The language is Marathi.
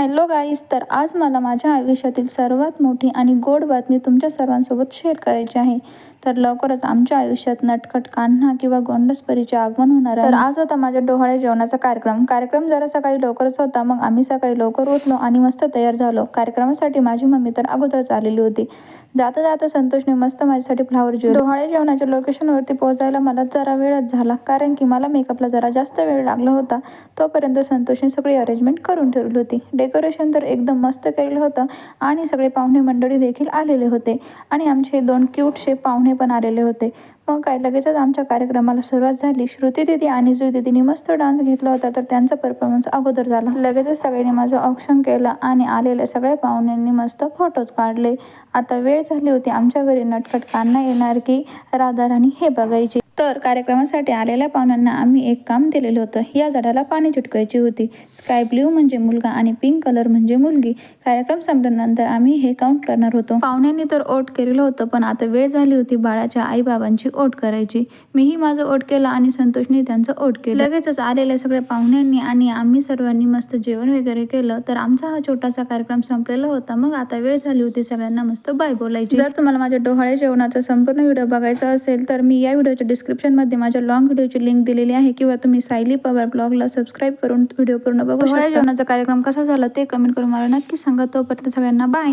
हॅलो गाईज, तर आज मला माझ्या आयुष्यातील सर्वात मोठी आणि गोड बातमी तुमच्या सर्वांसोबत शेअर करायची आहे. तर लवकरच आमच्या आयुष्यात नटखट कान्हा किंवा गोंडसपरीचे आगमन होणार आहे. तर आज होता माझ्या डोहाळे जेवणाचा कार्यक्रम जरा सकाळी लवकरच होता. मग आम्ही सकाळी लवकर उठलो आणि मस्त तयार झालो. कार्यक्रमासाठी माझी मम्मी तर अगोदरच आलेली होती. जाता जाता संतोषने मस्त माझ्यासाठी फ्लावर ज्वेलरी. डोहाळे जेवणाच्या लोकेशनवरती पोहोचायला मला जरा वेळच झाला, कारण की मला मेकअपला जरा जास्त वेळ लागला होता. तोपर्यंत संतोषने सगळी अरेंजमेंट करून ठेवली होती. डेकोरेशन तर एकदम मस्त केलेलं होतं आणि सगळे पाहुणे मंडळी देखील आलेले होते आणि आमचे 2 क्यूटशे पाहुणे पण आलेले होते. मग काय लगेचच आमच्या कार्यक्रमाला सुरुवात झाली. श्रुती दीदी आणि जुई दीदीने मस्त डान्स घेतला होता, तर त्यांचा परफॉर्मन्स अगोदर झाला. लगेचच सगळ्यांनी माझं औक्षण केलं आणि आलेल्या सगळ्या पाहुण्यांनी मस्त फोटोज काढले. आता वेळ झाली होती आमच्या घरी नटखट कान्हा येणार की राधाराणी हे बघायचे. तर कार्यक्रमासाठी आलेल्या पाहुण्यांना आम्ही एक काम दिलेलं होतं. या झाडाला पाणी चिटकायची होती. स्काय ब्ल्यू म्हणजे मुलगा आणि पिंक कलर म्हणजे मुलगी. कार्यक्रम संपल्यानंतर आम्ही हे काउंट करणार होतो. पाहुण्यांनी तर ओट केलेलं होतं, पण आता वेळ झाली होती बाळाच्या आईबाबांची ओट करायची. मीही माझं ओट केलं आणि संतोषने त्यांचं ओट केलं. लगेचच आलेल्या सगळ्या पाहुण्यांनी आणि आम्ही सर्वांनी मस्त जेवण वगैरे केलं. तर आमचा हा छोटासा कार्यक्रम संपलेला होता. मग आता वेळ झाली होती सगळ्यांना मस्त बाय बोलायची. जर तुम्हाला माझ्या डोहाळे जेवणाचा संपूर्ण व्हिडिओ बघायचा असेल तर मी या व्हिडिओच्या डिस्क्रिप्शनमध्ये माझ्या लॉंग व्हिडिओची लिंक दिलेली आहे, किंवा तुम्ही सायली पवार ब्लॉगला सबस्क्राईब करून व्हिडिओ पूर्ण बघू शकता. डोहाळे जेवणाचा कार्यक्रम कसा झाला ते कमेंट करून मला नक्की सांगा. तोपर्यंत सगळ्यांना बाय.